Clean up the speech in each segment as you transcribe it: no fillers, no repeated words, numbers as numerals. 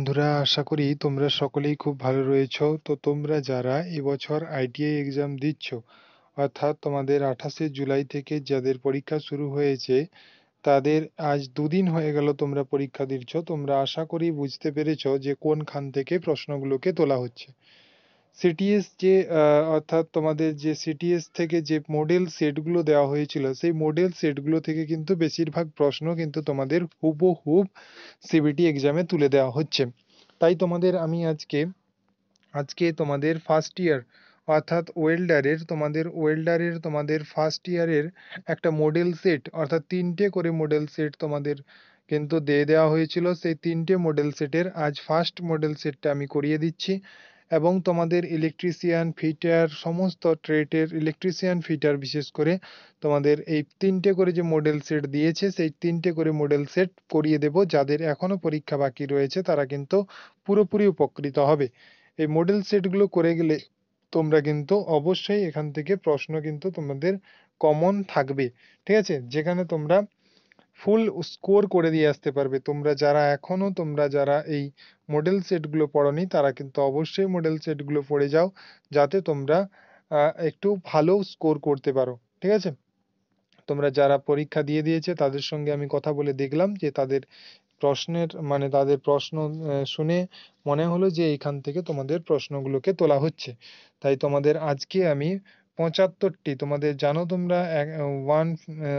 বন্ধুরা, আশা করি তোমরা সকলেই খুব ভালো রয়েছো। তো তোমরা যারা এবছর আইটিআই এক্সাম দিচ্ছ, অর্থাৎ তোমাদের 28শে জুলাই থেকে যাদের পরীক্ষা শুরু হয়েছে, তাদের আজ দুদিন হয়ে গেল তোমরা পরীক্ষা দিচ্ছ। তোমরা আশা করি বুঝতে পেরেছো যে কোনখান থেকে প্রশ্নগুলোকে তোলা হচ্ছে। সিটিএস যে অর্থাৎ তোমাদের যে সিটিএস থেকে যে মডেল সেটগুলো দেওয়া হয়েছিল, সেই মডেল সেটগুলো থেকে কিন্তু বেশিরভাগ প্রশ্ন কিন্তু তোমাদের হুবহুব সিবিটি এক্সামে তুলে দেওয়া হচ্ছে। তাই তোমাদের আমি আজকে তোমাদের ফার্স্ট ইয়ার অর্থাৎ ওয়েল্ডারের ফার্স্ট ইয়ারের একটা মডেল সেট অর্থাৎ 3টে করে মডেল সেট তোমাদের কিন্তু দিয়ে দেওয়া হয়েছিল। সেই 3টে মডেল সেটের আজ ফার্স্ট মডেল সেটটা আমি করিয়ে দিচ্ছি, এবং তোমাদের ইলেকট্রিশিয়ান ফিটার সমস্ত ট্রেডের ইলেকট্রিশিয়ান ফিটার বিশেষ করে তোমাদের এই 3টে করে যে মডেল সেট দিয়েছে, সেই 3টে করে মডেল সেট করিয়ে দেব। যাদের এখনো পরীক্ষা বাকি রয়েছে তারা কিন্তু পুরোপুরি উপকৃত হবে। এই মডেল সেটগুলো করে গেলে তোমরা কিন্তু অবশ্যই এখান থেকে প্রশ্ন কিন্তু তোমাদের কমন থাকবে, ঠিক আছে, যেখানে তোমরা ফুল স্কোর করে দিয়ে আসতে পারবে। তোমরা যারা এই মডেল সেটগুলো পড়োনি তারা কিন্তু অবশ্যই মডেল সেটগুলো পড়ে যাও, যাতে তোমরা একটু ভালো স্কোর করতে পারো, ঠিক আছে। তোমরা যারা পরীক্ষা দিয়ে দিয়েছে তাদের সঙ্গে আমি কথা বলে দেখলাম যে তাদের প্রশ্ন শুনে মনে হলো যে এখান থেকে তোমাদের প্রশ্নগুলোকে তোলা হচ্ছে। তাই তোমাদের আজকে আমি 75টি, তোমাদের জানো তোমরা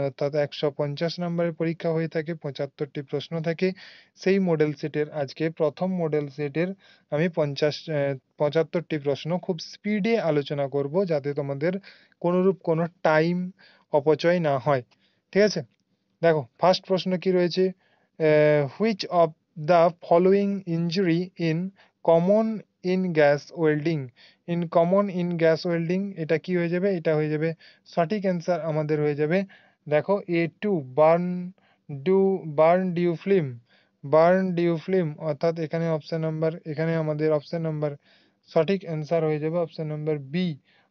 অর্থাৎ 150 নম্বরের পরীক্ষা হয়ে থাকে, 75টি প্রশ্ন থাকে। সেই মডেল সেটের আজকে প্রথম মডেল সেটের আমি 75টি প্রশ্ন খুব স্পিডে আলোচনা করব, যাতে তোমাদের কোনোরূপ কোনো টাইম অপচয় না হয়, ঠিক আছে। দেখো ফার্স্ট প্রশ্ন কি রয়েছে, which of the following injury in common in gas welding. এটা কি হয়ে যাবে, এটা হয়ে যাবে সঠিক অ্যান্সার আমাদের হয়ে যাবে, দেখো A2 do burn due film, অর্থাৎ এখানে আমাদের অপশন নাম্বার সঠিক অ্যান্সার হয়ে যাবে অপশন নাম্বার বি,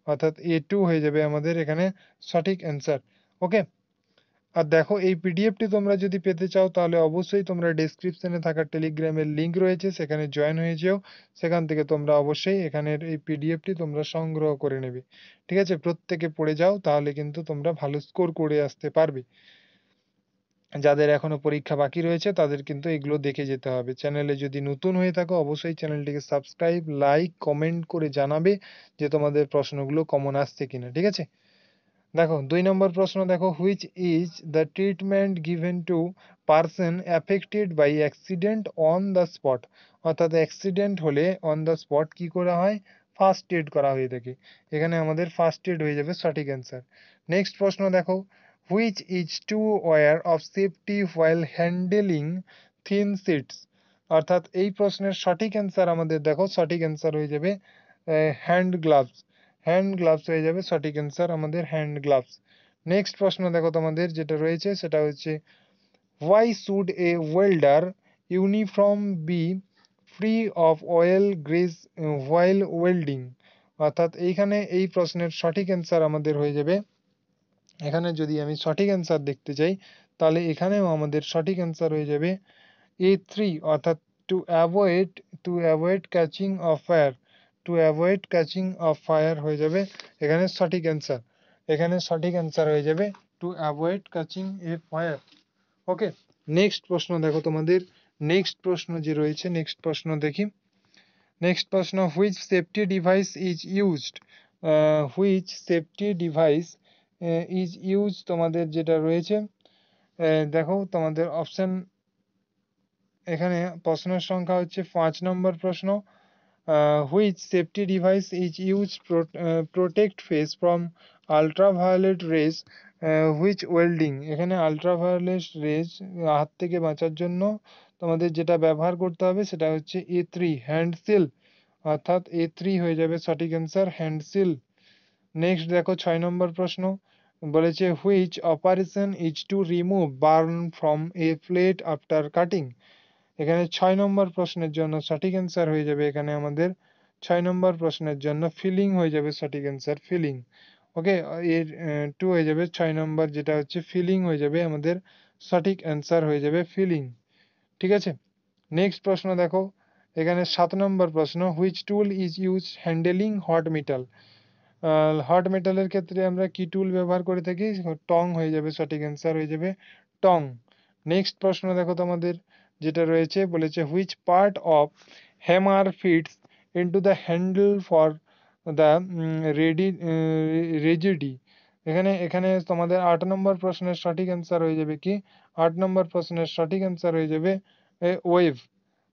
অর্থাৎ A2 হয়ে যাবে আমাদের এখানে সঠিক অ্যান্সার। ওকে। আর দেখো এই পিডিএফটি তোমরা যদি পেতে চাও তাহলে অবশ্যই তোমরা ডেসক্রিপশনে থাকা টেলিগ্রামের লিংক রয়েছে, সেখানে জয়েন হয়ে যেও। সেখান থেকে তোমরা অবশ্যই এখানের এই পিডিএফটি তোমরা সংগ্রহ করে নেবে, ঠিক আছে। প্রত্যেকে পড়ে যাও, তাহলে কিন্তু তোমরা ভালো স্কোর করে আসতে পারবে। যাদের এখনো পরীক্ষা বাকি রয়েছে তাদের কিন্তু এগুলো দেখে যেতে হবে। চ্যানেলে যদি নতুন হয়ে থাকো অবশ্যই চ্যানেলটিকে সাবস্ক্রাইব, লাইক, কমেন্ট করে জানাবে যে তোমাদের প্রশ্নগুলো কমন আসছে কিনা, ঠিক আছে। দেখো 2 নম্বর প্রশ্ন, দেখো which is the treatment given to person affected by accident on the spot, অর্থাৎ অ্যাক্সিডেন্ট হলে অন দ্য স্পট কি করা হয়, ফার্স্ট এড করা হয়ে থাকে। এখানে আমাদের ফার্স্ট এড হয়ে যাবে সঠিক অ্যান্সার। নেক্সট প্রশ্ন দেখো, which is to wear of safety while handling thin sheets, অর্থাৎ এই প্রশ্নের সঠিক অ্যান্সার আমাদের দেখো সঠিক অ্যান্সার হয়ে যাবে হ্যান্ড গ্লাভস হয়ে যাবে সঠিক অ্যান্সার আমাদের হ্যান্ড গ্লাভস। নেক্সট প্রশ্ন দেখো তোমাদের যেটা রয়েছে সেটা হচ্ছে, why should a welder uniform be free of oil grease while welding, অর্থাৎ এইখানে এই প্রশ্নের সঠিক অ্যান্সার আমাদের হয়ে যাবে, এখানে যদি আমি সঠিক অ্যান্সার দেখতে চাই তাহলে এখানেও আমাদের সঠিক অ্যান্সার হয়ে যাবে A3, অর্থাৎ to avoid catching of fire হয়ে যাবে এখানে সঠিক অ্যান্সার। হয়ে যাবে to avoid catching a fire. Okay. Next প্রশ্ন দেখো তোমাদের, নেক্সট প্রশ্ন যে রয়েছে নেক্সট প্রশ্ন দেখি। নেক্সট প্রশ্ন, হুইচ সেফটি ডিভাইস ইজ তোমাদের যেটা রয়েছে, দেখো তোমাদের অপশন, এখানে প্রশ্নের সংখ্যা হচ্ছে 5 নম্বর প্রশ্ন, which safety device is use protect face from ultraviolet rays which welding, এখানে আলট্রাভায়োলেট রেজ হাত থেকে বাঁচার জন্য তোমাদের যেটা ব্যবহার করতে হবে সেটা হচ্ছে A3 হ্যান্ড সিল, অর্থাৎ A3 হয়ে যাবে সঠিক অ্যান্সার হ্যান্ড সিল। নেক্সট দেখো 6 নম্বর প্রশ্ন, বলেছে which operation is to remove burn from a plate after cutting, এখানে 6 নম্বর প্রশ্নের জন্য সঠিক অ্যান্সার হয়ে যাবে এখানে আমাদের 6 নম্বর প্রশ্নের জন্য ফিলিং হয়ে যাবে সঠিক অ্যান্সার ফিলিং। ওকে, এর 2 হয়ে যাবে 6 নম্বর যেটা হচ্ছে ফিলিং হয়ে যাবে আমাদের সঠিক অ্যান্সার হয়ে যাবে ফিলিং, ঠিক আছে। নেক্সট প্রশ্ন দেখো, এখানে 7 নম্বর প্রশ্ন, which tool is use handling hot metal. Hot মেটালের ক্ষেত্রে আমরা কি টুল ব্যবহার করে থাকি? টং হয়ে যাবে, সঠিক অ্যান্সার হয়ে যাবে টং। নেক্সট প্রশ্ন দেখো তোমাদের যেটা রয়েছে, বলেছে which part of hammer fits into the handle for the rigidity. এখানে এখানে তোমাদের 8 নম্বর প্রশ্নের সঠিক অ্যান্সার হয়ে যাবে কি? 8 নম্বর প্রশ্নের সঠিক অ্যান্সার হয়ে যাবে ওয়েভ।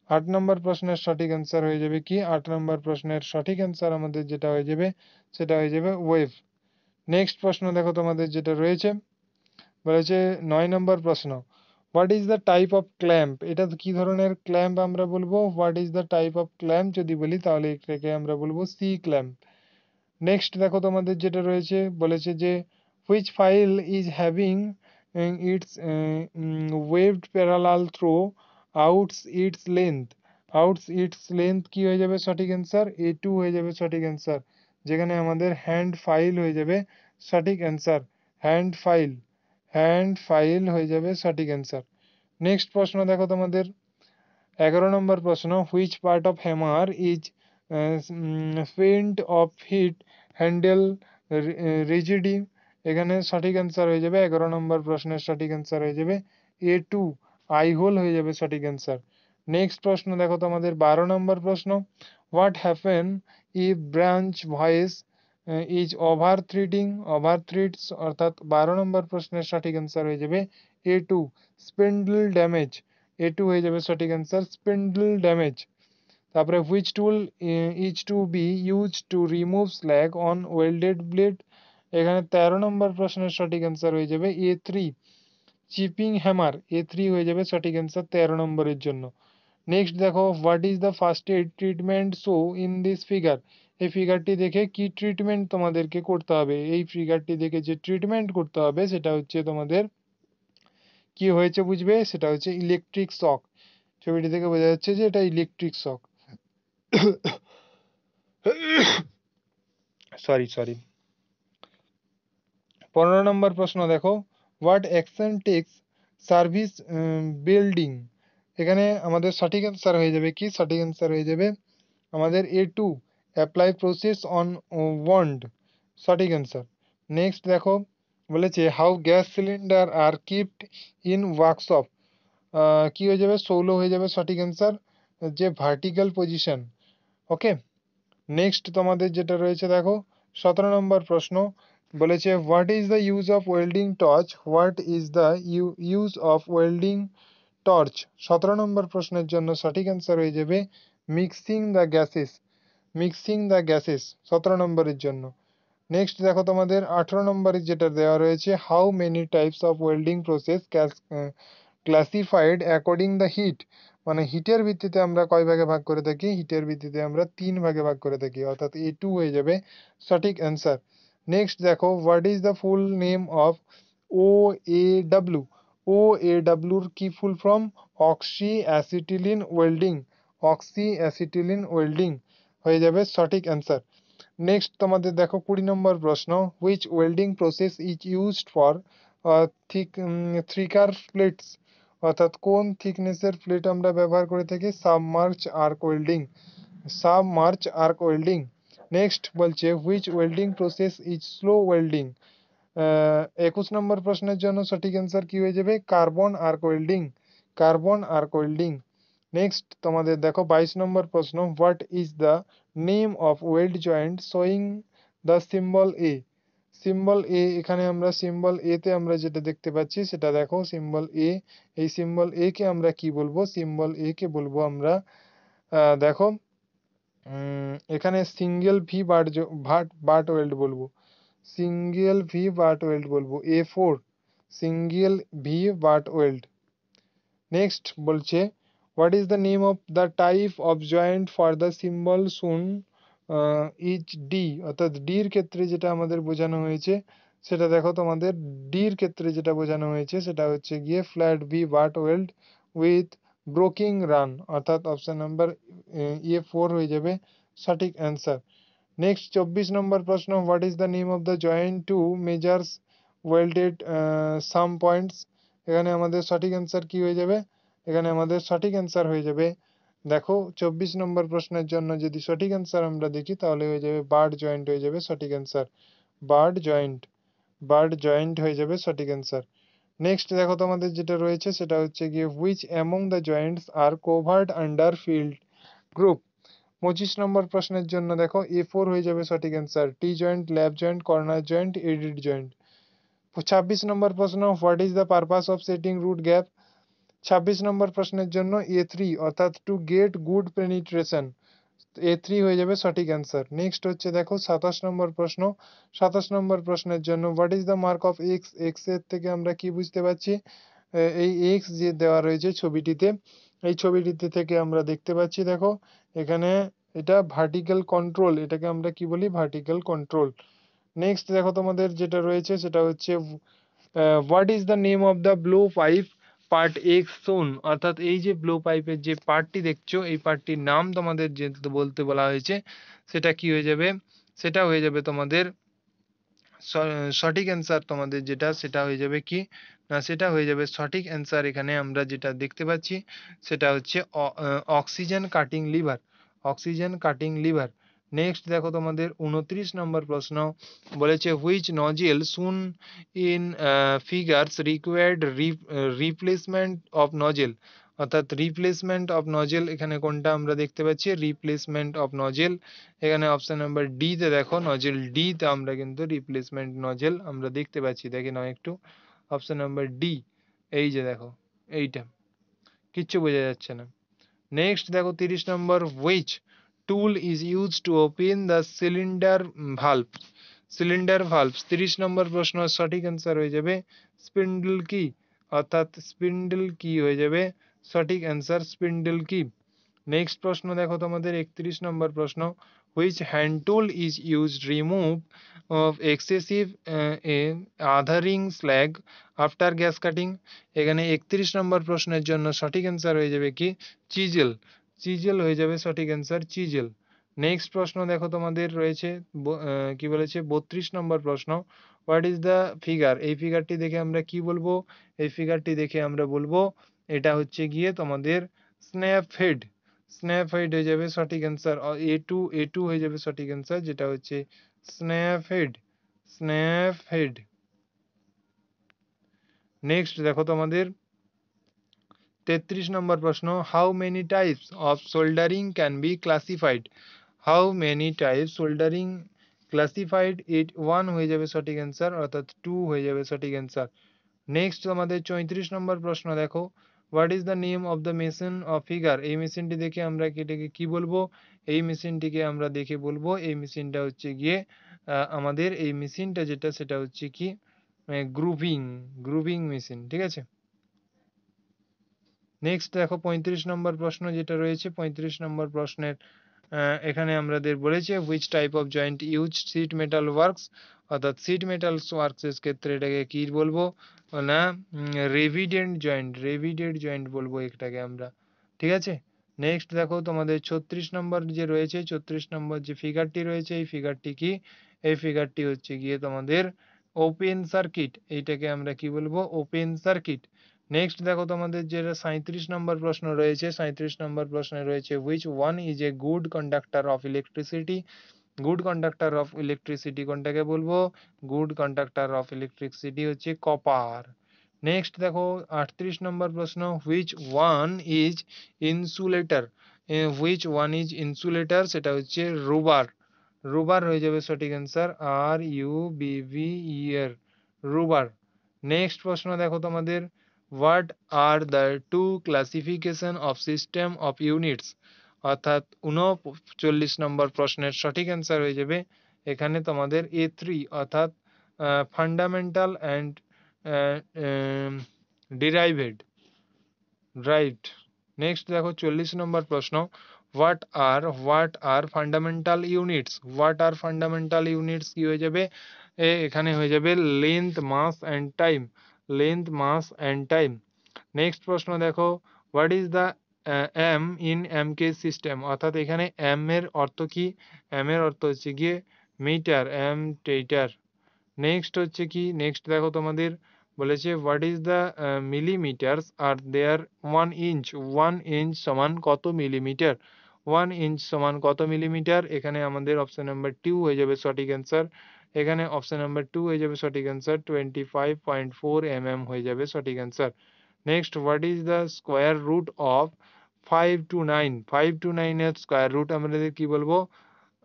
8 নম্বর প্রশ্নের সঠিক অ্যান্সার হয়ে যাবে কি? 8 নম্বর প্রশ্নের সঠিক অ্যান্সার আমাদের যেটা হয়ে যাবে সেটা হয়ে যাবে ওয়েভ। নেক্সট প্রশ্ন দেখো তোমাদের যেটা রয়েছে, বলেছে 9 নম্বর প্রশ্ন, what is the type of clamp. এটা কি ধরনের ক্ল্যাম্প আমরা বলবো? What is the type of clamp যদি বলি তাহলে এটাকে আমরা বলবো সি ক্ল্যাম্প। নেক্সট দেখো তোমাদের যেটা রয়েছে, বলেছে যে which file is having its waved parallel throughout its length. Outs its length কি হয়ে যাবে সঠিক অ্যান্সার? A2 হয়ে যাবে সঠিক অ্যান্সার, যেখানে আমাদের হ্যান্ড ফাইল হয়ে যাবে সঠিক answer. Hand file, hand file হয়ে যাবে সঠিক অ্যান্সার। নেক্সট প্রশ্ন দেখো তোমাদের 11 নম্বর প্রশ্ন, which part of hammer is fent of heat handle rigidity. এখানে সঠিক অ্যান্সার হয়ে যাবে 11 নম্বর প্রশ্নের সঠিক অ্যান্সার হয়ে যাবে A2, আই হোল হয়ে যাবে সঠিক অ্যান্সার। নেক্সট প্রশ্ন দেখো তোমাদের 12 নম্বর প্রশ্ন, what happen if branch voice is over threading. Over threads অর্থাৎ 12 নম্বর প্রশ্নের সঠিক অ্যান্সার হয়ে যাবে A2, স্পিন্ডল ড্যামেজ। A2 হয়ে যাবে সঠিক অ্যান্সার, স্পিন্ডল ড্যামেজ। তারপরে which tool is to be use to remove slag on welded blade. এখানে 13 নম্বর প্রশ্নের সঠিক অ্যান্সার হয়ে যাবে A3, চিপিং হ্যামার। A3 হয়ে যাবে সঠিক অ্যান্সার 13 নম্বরের জন্য। নেক্সট দেখো, what is the first aid treatment show in this figure. এই ফিগারটি দেখে কি ট্রিটমেন্ট তোমাদেরকে করতে হবে? এই ফিগারটি দেখে যে ট্রিটমেন্ট করতে হবে সেটা হচ্ছে তোমাদের কি হয়েছে বুঝবে, সেটা হচ্ছে ইলেকট্রিক শক। ছবিটি থেকে বোঝা যাচ্ছে যে এটা ইলেকট্রিক শক। Sorry sorry. 15 নম্বর প্রশ্ন দেখো, what action takes service building. এখানে আমাদের সঠিক অ্যান্সার হয়ে যাবে কি? সঠিক অ্যান্সার হয়ে যাবে আমাদের A2, apply process on wand, সঠিক অ্যান্সার। নেক্সট দেখো, বলেছে how gas cylinder are kept in workshop. কি হয়ে যাবে? 16 হয়ে যাবে সঠিক অ্যান্সার, যে ভার্টিক্যাল পজিশন। ওকে। নেক্সট তোমাদের যেটা রয়েছে দেখো 17 নম্বর প্রশ্ন, বলেছে what is the use of welding torch. What is the use of welding torch. 17 নম্বর প্রশ্নের জন্য সঠিক অ্যান্সার হয়ে যাবে mixing the gases. Mixing the gases 17 নম্বরের জন্য। নেক্সট দেখো তোমাদের 18 নম্বরে যেটা দেওয়া রয়েছে, how many types of welding process classified according the heat. মানে হিটের ভিত্তিতে আমরা কয় ভাগে ভাগ করে থাকি? হিটের ভিত্তিতে আমরা 3 ভাগে ভাগ করে থাকি, অর্থাৎ A2 হয়ে যাবে সঠিক অ্যান্সার। নেক্সট দেখো, what is the full name of OAW। OAW এর কি full form? Oxy acetylene welding. Oxy acetylene welding হয়ে যাবে সঠিক অ্যান্সার। নেক্সট তোমাদের দেখো 20 নম্বর প্রশ্ন, which welding process is used for thicker plates. অর্থাৎ কোন থিকনেসের প্লেট আমরা ব্যবহার করে থাকি? Submerged arc welding. Submerged arc welding. Next বলছে which welding process is slow welding. 21 নম্বর প্রশ্নের জন্য সঠিক অ্যান্সার কি হয়ে যাবে? Carbon arc welding. Carbon arc welding. Next তোমাদের দেখো 22 নম্বর প্রশ্ন, what is the name of weld joint showing the symbol A. Symbol A, এখানে আমরা সিম্বল এ তে আমরা যেটা দেখতে পাচ্ছি সেটা দেখো সিম্বল এ। এই সিম্বল এ কে আমরা কি বলবো? সিম্বল এ কে বলবো আমরা দেখো এখানে সিঙ্গেল ভি বাট ওয়েল্ড বলবো। সিঙ্গেল ভি বাট ওয়েল্ড বলবো, A4, single V butt weld. Next বলছে what is the name of the type of joint for the symbol shown is D. অর্থাৎ ডির ক্ষেত্রে যেটা আমাদের বোঝানো হয়েছে সেটা দেখো তোমাদের ডির ক্ষেত্রে যেটা বোঝানো হয়েছে সেটা হচ্ছে গিয়ে flat V butt weld with broking run, অর্থাৎ অপশন নাম্বার A4 হয়ে যাবে সঠিক অ্যান্সার। নেক্সট 24 নম্বর প্রশ্ন, what is the name of the joint to measures welded some points. এখানে আমাদের সঠিক অ্যান্সার কি হয়ে যাবে? এখানে আমাদের সঠিক অ্যান্সার হয়ে যাবে দেখো 24 নম্বর প্রশ্নের জন্য যদি সঠিক অ্যান্সার আমরা দেখি তাহলে হয়ে যাবে বার্ড জয়েন্ট হয়ে যাবে সঠিক answer. Bird joint, bird joint হয়ে যাবে সঠিক অ্যান্সার। নেক্সট দেখো তোমাদের যেটা রয়েছে সেটা হচ্ছে গিয়ে which among the joints are covered under field group. 25 নম্বর প্রশ্নের জন্য দেখো A4 হয়ে যাবে সঠিক answer. T joint, lap joint, corner joint, edge joint. 26 নম্বর প্রশ্ন what is the purpose of setting root gap. 26 নম্বর প্রশ্নের জন্য A3 অর্থাৎ to get good penetration, A3 হয়ে যাবে সঠিক অ্যান্সার। নেক্সট হচ্ছে দেখো 27 নম্বর প্রশ্ন। 27 নম্বর প্রশ্নের জন্য what is the mark of x. X এর থেকে আমরা কি বুঝতে পারছি, এই এক্স যে দেওয়া রয়েছে ছবিটিতে, এই ছবিটিতে থেকে আমরা দেখতে পাচ্ছি দেখো এখানে এটা ভার্টিক্যাল কন্ট্রোল, এটাকে আমরা কি বলি ভার্টিক্যাল কন্ট্রোল। নেক্সট দেখো তোমাদের যেটা রয়েছে সেটা হচ্ছে what is the name of the blow pipe part X shown, অর্থাৎ এই যে ব্লো পাইপের যে পার্টটি দেখছো এই পার্টটির নাম তোমাদের যে বলতে বলা হয়েছে সেটা কি হয়ে যাবে, সেটা হয়ে যাবে তোমাদের সঠিক অ্যান্সার তোমাদের যেটা সেটা হয়ে যাবে কি না, সেটা হয়ে যাবে সঠিক অ্যান্সার। এখানে আমরা যেটা দেখতে পাচ্ছি সেটা হচ্ছে oxygen cutting lever, oxygen cutting lever. Next দেখো তোমাদের 29 নম্বর প্রশ্ন বলেছে which nozzle shown in figures required replacement of nozzle, অর্থাৎ রিপ্লেসমেন্ট অফ নজেল এখানে কোনটা আমরা দেখতে পাচ্ছি রিপ্লেসমেন্ট অফ নজেল। এখানে অপশন নাম্বার ডি তে দেখো নজেল ডি তে আমরা কিন্তু রিপ্লেসমেন্ট নজেল আমরা দেখতে পাচ্ছি, দেখে নাও একটু অপশন নাম্বার ডি, এই যে দেখো এইটা, কিচ্ছু বোঝা যাচ্ছে না। নেক্সট দেখো 30 নম্বর which tool is use to open the cylinder valve, cylinder valve. 30 নম্বর প্রশ্ন সঠিক অ্যান্সার হয়ে যাবে স্পিন্ডল কি, অর্থাৎ স্পিন্ডল কি হয়ে যাবে সঠিক অ্যান্সার স্পিন্ডল কি। নেক্সট প্রশ্ন দেখো তোমাদের 31 নম্বর প্রশ্ন which hand tool is used remove of excessive adhering slag after gas cutting. এখানে 31 নম্বর প্রশ্নের জন্য সঠিক অ্যান্সার হয়ে যাবে কি চিজেল, চিজেল হয়ে যাবে সঠিক অ্যান্সার চিজেল। নেক্সট প্রশ্ন দেখো তোমাদের রয়েছে কি বলেছে 32 নম্বর প্রশ্ন হোয়াট ইজ দ্য ফিগার, এই ফিগারটি দেখে আমরা কি বলবো, এই ফিগারটি দেখে আমরা বলবো এটা হচ্ছে গিয়ে তোমাদের স্ন্যাপ হেড, স্ন্যাপ হেড হয়ে যাবে সঠিক অ্যান্সার। A2 হয়ে যাবে সঠিক অ্যান্সার যেটা হচ্ছে snap head, snap head. Next দেখো তোমাদের 33 নম্বর প্রশ্ন how many types of soldering can be classified, how many types soldering classified, 1 হয়ে যাবে সঠিক অ্যান্সার অর্থাৎ 2 হয়ে যাবে সঠিক অ্যান্সার। নেক্সট আমাদের 34 নম্বর প্রশ্ন দেখো what is the name of the machine of figure, এই মেশিনটি দেখে আমরা এটাকে কি বলবো, এই মেশিনটিকে আমরা দেখে বলবো এই মেশিনটা হচ্ছে গিয়ে আমাদের এই মেশিনটা যেটা সেটা হচ্ছে কি গ্রুভিং, গ্রুভিং মেশিন, ঠিক আছে। নেক্সট দেখো 35 নম্বর প্রশ্ন যেটা রয়েছে 35 নম্বর প্রশ্নের এখানে আমাদের বলেছে which type of joint use sheet metal works, অর্থাৎ সিট মেটাল ওয়ার্কস এর ক্ষেত্রে এটাকে কি বলবো না রেভিডেন্ট জয়েন্ট, রেভিডেন্ট জয়েন্ট বলবো এটাকে আমরা, ঠিক আছে। নেক্সট দেখো তোমাদের 36 নম্বর যে রয়েছে 36 নম্বর যে ফিগারটি রয়েছে এই ফিগারটি কি, এই ফিগারটি হচ্ছে গিয়ে তোমাদের ওপেন সার্কিট, এইটাকে আমরা কি বলবো ওপেন সার্কিট। নেক্সট দেখো তোমাদের যেটা 37 নম্বর প্রশ্ন রয়েছে 37 নম্বর প্রশ্নে রয়েছে which one is a good conductor of electricity, good conductor of electricity কোনটাকে বলবো, গুড কন্ডাক্টর অফ ইলেকট্রিসিটি হচ্ছে কপার। নেক্সট দেখো 38 নম্বর প্রশ্ন which one is insulator, which one is insulator সেটা হচ্ছে রুবার, রুবার হয়ে যাবে সঠিক অ্যান্সার RUBVER, রুবার। নেক্সট প্রশ্ন দেখো তোমাদের what are the two classification of system of units, অর্থাৎ 39 নম্বর প্রশ্নের সঠিক অ্যান্সার হয়ে যাবে এখানে তোমাদের A3 অর্থাৎ fundamental and derived, right. Next দেখো 40 নম্বর প্রশ্ন what are fundamental units, what are fundamental units কি হয়ে যাবে এখানে হয়ে যাবে length mass and time, length mass and time. Next প্রশ্ন দেখো what is the M in MK system, অর্থাৎ এখানে এম এর অর্থ কি, এম এর অর্থ হচ্ছে গিয়ে মিটার, এম টেটার। নেক্সট হচ্ছে কি নেক্সট দেখো তোমাদের বলেছে what is the millimetres are there 1 inch, 1 inch সমান কত মিলিমিটার, 1 ইঞ্চ সমান কত মিলিমিটার। এখানে আমাদের অপশন নাম্বার 2 হয়ে যাবে সঠিক অ্যান্সার। এখানে অপশন নাম্বার 2 হয়ে যাবে সঠিক অ্যান্সার, 25.4 হয়ে যাবে সঠিক answer. Next, what is the square root of 5 to 9, 5 to 9 এর স্কোয়ার রুট আমাদের কি বলবো,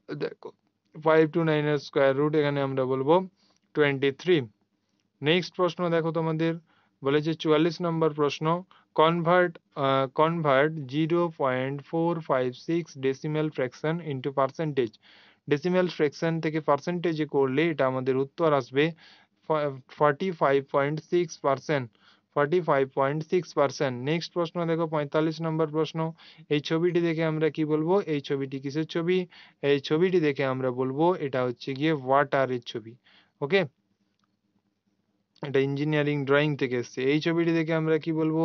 দেখো 5 to 9 এর স্কোয়ার রুট এখানে আমরা বলবো 23। নেক্সট প্রশ্ন দেখো তোমাদের, বলেছে 44 নম্বর প্রশ্ন, convert convert 0.456 decimal fraction into percentage. Decimal fraction থেকে পার্সেন্টেজে করলে এটা আমাদের উত্তর আসবে 45.6%, 45.6%। নেক্সট প্রশ্ন দেখো 45 নম্বর প্রশ্ন, এই ছবিটি দেখে আমরা কি বলবো, এই ছবিটি কিসের ছবি, এই ছবিটি দেখে আমরা বলবো এটা হচ্ছে গিয়ে ওয়াটারের ছবি। ওকে, এটা ইঞ্জিনিয়ারিং ড্রয়িং থেকে এসছে। এই ছবিটি দেখে আমরা কি বলবো,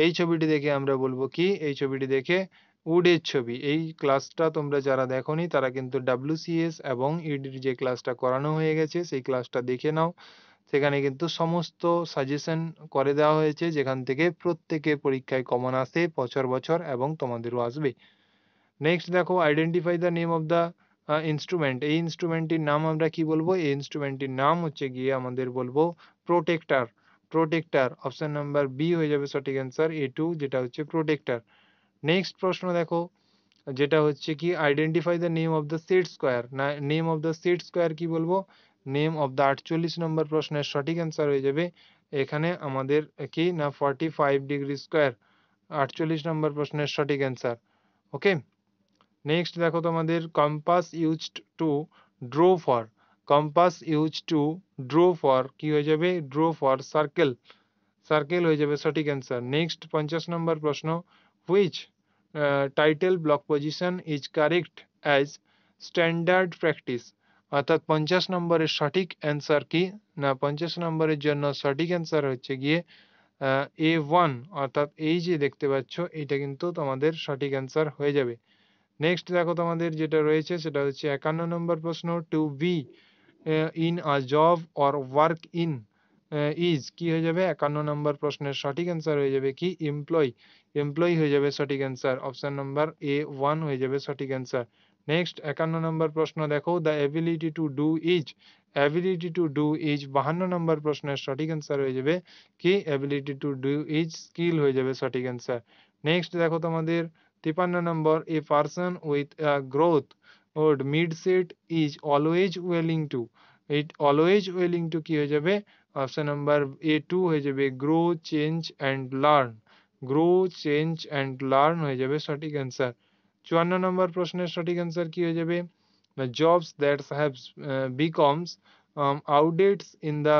এই ছবিটি দেখে আমরা বলবো কি, এই ছবিটি দেখে উডের ছবি। এই ক্লাসটা তোমরা যারা দেখোনি তারা কিন্তু WCS এবং ইডির যে ক্লাসটা করানো হয়ে গেছে সেই ক্লাসটা দেখে নাও। সেখানে কিন্তু সমস্ত সাজেশন করে দেওয়া হয়েছে, যেখান থেকে প্রত্যেকে পরীক্ষায় কমন আসে বছর বছর এবং তোমাদেরও আসবে। নেক্সট দেখো, identify the name of the instrument. এই ইনস্ট্রুমেন্টটির নাম আমরা কি বলবো, এই ইনস্ট্রুমেন্টটির নাম হচ্ছে গিয়ে আমাদের বলবো protractor. Protractor, option number B হয়ে যাবে সঠিক অ্যান্সার, A2, যেটা হচ্ছে প্রোটেক্টর। নেক্সট প্রশ্ন দেখো, যেটা হচ্ছে কি identify the name of the set square. না, name of the set square কি বলবো, নেম অফ দ্য 48 নম্বর প্রশ্নের সঠিক অ্যান্সার হয়ে যাবে এখানে আমাদের কি না 45 ডিগ্রি স্কোয়ার, 48 নম্বর প্রশ্নের সঠিক অ্যান্সার। ওকে, নেক্সট দেখো তোমাদের, compass used to draw for, compass use to draw for কি হয়ে যাবে, ড্র ফর সার্কেল, সার্কেল হয়ে যাবে সঠিক অ্যান্সার। নেক্সট 50 নম্বর প্রশ্ন, which title block position is correct as standard practice. অর্থাৎ 50 নম্বরের সঠিক অ্যান্সার কি না, 50 নম্বরের জন্য সঠিক অ্যান্সার হচ্ছে গিয়ে A1, অর্থাৎ এই যে দেখতে পাচ্ছ এটা কিন্তু তোমাদের সঠিক অ্যান্সার হয়ে যাবে। নেক্সট দেখো তোমাদের যেটা রয়েছে সেটা হচ্ছে 51 নম্বর প্রশ্ন, to be in a job or work in is কি হয়ে যাবে, 51 নম্বর প্রশ্নের সঠিক অ্যান্সার হয়ে যাবে কি এমপ্লয়, এমপ্লয় হয়ে যাবে সঠিক অ্যান্সার, অপশন নাম্বার A1 হয়ে যাবে সঠিক অ্যান্সার। নেক্সট 51 নম্বর প্রশ্ন দেখো, the ability to do is, ability to do is 52 নম্বর প্রশ্নের সঠিক অ্যান্সার হয়ে যাবে কি ability to do is skill হয়ে যাবে সঠিক অ্যান্সার। নেক্সট দেখো তোমাদের 53 নম্বর, a person with growth odd mindset is always willing to, it always willing to কি হয়ে যাবে, অপশন নাম্বার A2 হয়ে যাবে grow change and learn, grow change and learn হয়ে যাবে সঠিক অ্যান্সার। 54 নম্বর প্রশ্নের সঠিক অ্যান্সার কি হয়ে যাবে, the jobs that have becomes outdates in the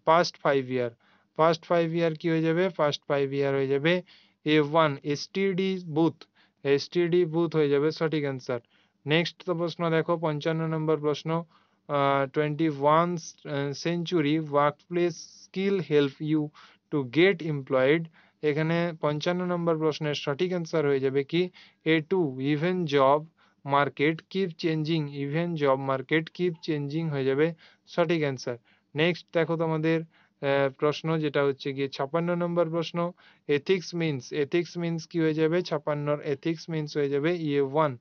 past 5 year, past 5 year কি হয়ে যাবে, past 5 year হয়ে যাবে A1 STD booth, STD booth হয়ে যাবে সঠিক অ্যান্সার। নেক্সট তো প্রশ্ন দেখো 55 নম্বর প্রশ্ন, 21st century workplace skill help you to get employed। এখানে 55 নম্বর প্রশ্নের সঠিক অ্যান্সার হয়ে যাবে কি A2 even job market keep changing, even job market keep changing হয়ে যাবে সঠিক অ্যান্সার। নেক্সট দেখো তোমাদের প্রশ্ন যেটা হচ্ছে গিয়ে 56 নম্বর প্রশ্ন, এথিক্স মিন্স, এথিক্স মিন্স কি হয়ে যাবে, 56 এথিক্স মিন্স হয়ে যাবে A1,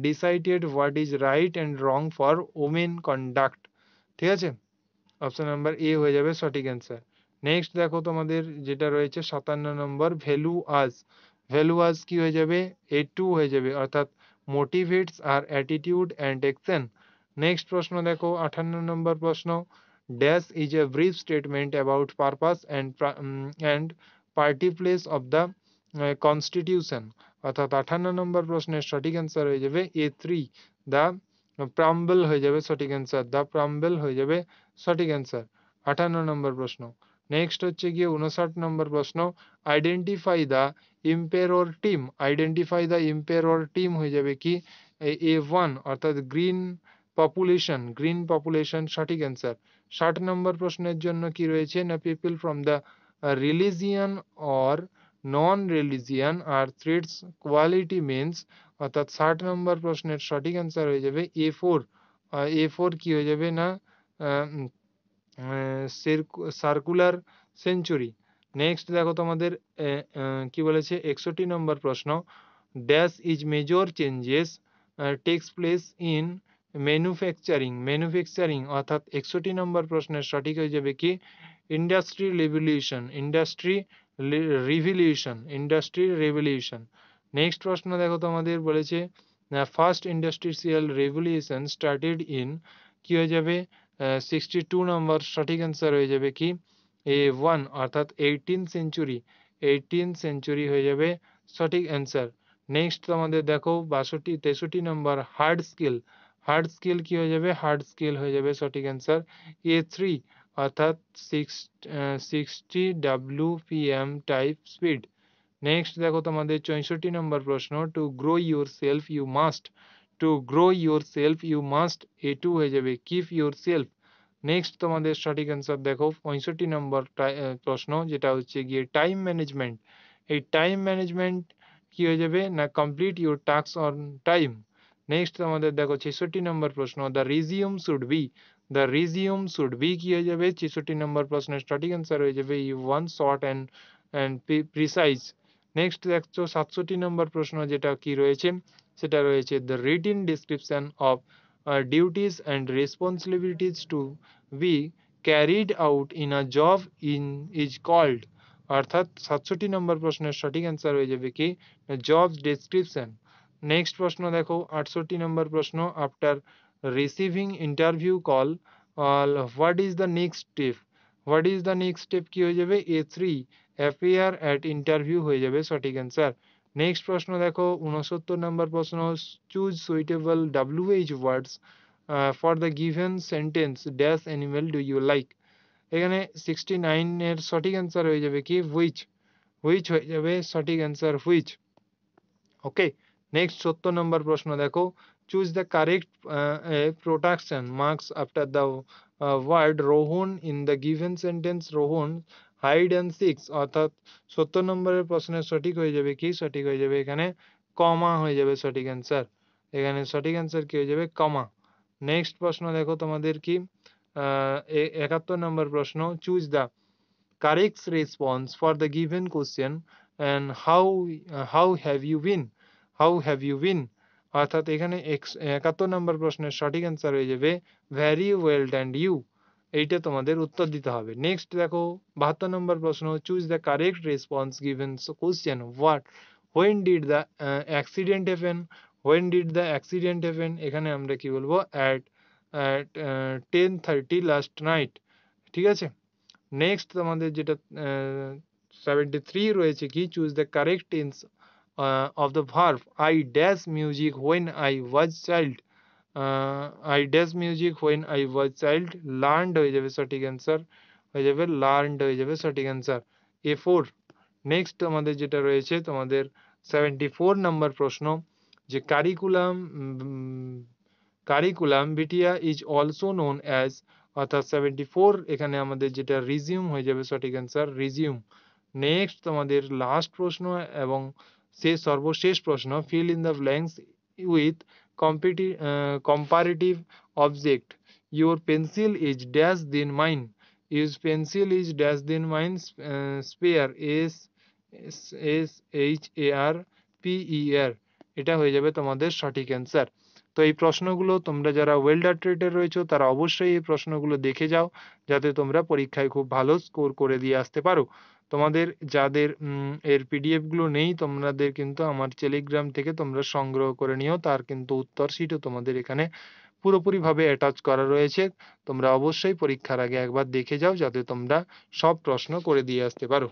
decided what is right and wrong for women conduct. ঠিক আছে, অপশন নাম্বার A হয়ে যাবে সঠিক অ্যান্সার। নেক্সট দেখো তোমাদের যেটা রয়েছে 57 নম্বর, ভ্যালু আজ, ভ্যালু আজ কি হয়ে যাবে, A2 হয়ে যাবে, অর্থাৎ motivates are attitude and action. Next প্রশ্ন দেখো 58 নম্বর প্রশ্ন, dash is a brief statement about purpose and party place of the constitution. অর্থাৎ 58 নম্বর প্রশ্নের সঠিক অ্যান্সার হয়ে যাবে A3, দ্য প্রাম্বল হয়ে যাবে সঠিক অ্যান্সার, দ্য প্রাম্বল হয়ে যাবে সঠিক অ্যান্সার 58 নম্বর প্রশ্ন। নেক্সট হচ্ছে গিয়ে 59 নম্বর প্রশ্ন, identify the emperor team, identify the emperor team হয়ে যাবে কি A1, অর্থাৎ গ্রিন পপুলেশন, গ্রিন পপুলেশন সঠিক অ্যান্সার। 60 নম্বর প্রশ্নের জন্য কি রয়েছে না, people from the religion or non religion are threads quality men's. অর্থাৎ 60 নম্বর প্রশ্নের সঠিক অ্যান্সার হয়ে যাবে A4, A4 কি হয়ে যাবে না সার্কুলার সেঞ্চুরি। নেক্সট দেখো তোমাদের কি বলেছে 61 নম্বর প্রশ্ন, dash is major changes takes place in manufacturing অর্থাৎ 61 নম্বর প্রশ্নের সঠিক হয়ে যাবে কি ইন্ডাস্ট্রি রেভলিউশন। নেক্সট প্রশ্ন দেখো তোমাদের বলেছে first industrial revolution started in, কি হয়ে যাবে 62 নম্বর সঠিক অ্যান্সার হয়ে যাবে কি A1 অর্থাৎ 18th সেঞ্চুরি হয়ে যাবে সঠিক অ্যান্সার। নেক্সট তোমাদের দেখো 63 নম্বর হার্ড স্কিল কি হয়ে যাবে, হার্ড স্কিল হয়ে যাবে সঠিক অ্যান্সার A3 অর্থাৎ 60 WPM টাইপ স্পিড। নেক্সট দেখো তোমাদের 64 নম্বর প্রশ্ন, to grow your self you must A2 হয়ে যাবে কিপ ইউর সেলফ। নেক্সট তোমাদের সঠিক অ্যান্সার দেখো 65 নম্বর প্রশ্ন, যেটা হচ্ছে গিয়ে টাইম ম্যানেজমেন্ট। এই টাইম ম্যানেজমেন্ট কি হয়ে যাবে না complete your task on time. Next তোমাদের দেখো 66 নম্বর প্রশ্ন, দ্য রিজিউম শুড বি কি হয়ে যাবে 66 নম্বর প্রশ্নের সঠিক অ্যান্সার হয়ে যাবে E1 short and precise. Next দেখছো 67 নম্বর প্রশ্ন, যেটা কি রয়েছে সেটা রয়েছে the written description of duties and responsibilities to be carried out in a job is called, অর্থাৎ 67 নম্বর প্রশ্নের সঠিক অ্যান্সার হয়ে যাবে কি জব ডেসক্রিপশন। নেক্সট প্রশ্ন দেখো 68 নম্বর প্রশ্ন, after receiving interview call what is the next step কি হয়ে যাবে A3 অ্যাপিয়ার অ্যাট ইন্টারভিউ হয়ে যাবে সঠিক অ্যান্সার। নেক্সট প্রশ্ন দেখো 69 নম্বর প্রশ্ন, choose suitable WH words for the given sentence dash animal do you like. এখানে 69 এর সঠিক অ্যান্সার হয়ে যাবে কি হুইচ হয়ে যাবে সঠিক অ্যান্সার হুইচ। ওকে, নেক্সট 70 নম্বর প্রশ্ন দেখো, choose the correct punctuation marks after the word Rohan in the given sentence Rohan hide and six, অর্থাৎ 70 নম্বরের প্রশ্নের সঠিক হয়ে যাবে কি সঠিক হয়ে যাবে এখানে কমা হয়ে যাবে সঠিক অ্যান্সার। এখানে সঠিক অ্যান্সার কি হয়ে যাবে কমা। নেক্সট প্রশ্ন দেখো তোমাদের কি 71 নম্বর প্রশ্ন, choose the correct response for the given question and how have you been, অর্থাৎ এখানে 71 নম্বর প্রশ্নের সঠিক অ্যান্সার হয়ে যাবে ভেরি ওয়েল অ্যান্ড ইউ, এইটা তোমাদের উত্তর দিতে হবে। নেক্সট দেখো 72 নম্বর প্রশ্ন, choose the correct response given question when did the accident happen, এখানে আমরা কি বলবো at 10:30 লাস্ট নাইট। ঠিক আছে, নেক্সট তোমাদের যেটা 73 রয়েছে কি choose the correct tense of the verb I dash music when I was child, learned হয়ে যাবে সঠিক অ্যান্সার হয়ে যাবে সঠিক অ্যান্সার A4। নেক্সট আমাদের যেটা রয়েছে তোমাদের 74 নম্বর প্রশ্ন, যে curriculum vitae is also known as, অর্থাৎ 74 এখানে আমাদের যেটা রিজিউম হয়ে যাবে সঠিক অ্যান্সার রিজিউম। নেক্সট তোমাদের লাস্ট প্রশ্ন এবং সর্বশেষ প্রশ্ন, fill in the blanks with comparative object your pencil is dash than mine, spare SHARPER, এটা হয়ে যাবে তোমাদের সঠিক অ্যান্সার। তো এই প্রশ্নগুলো তোমরা যারা ওয়েল্ডার ট্রেডে রয়েছো তারা অবশ্যই এই প্রশ্নগুলো দেখে যাও, যাতে তোমরা পরীক্ষায় খুব ভালো স্কোর করে দিয়ে আসতে পারো। তোমাদের যাদের এর পিডিএফ গুলো নেই, তোমাদের কিন্তু আমার টেলিগ্রাম থেকে তোমরা সংগ্রহ করে নিও, তার কিন্তু উত্তর শিটও তোমাদের এখানে পুরোপুরিভাবে অ্যাটাচ করা রয়েছে। তোমরা অবশ্যই পরীক্ষার আগে একবার দেখে যাও, যাতে তোমরা সব প্রশ্ন করে দিয়ে আসতে পারো।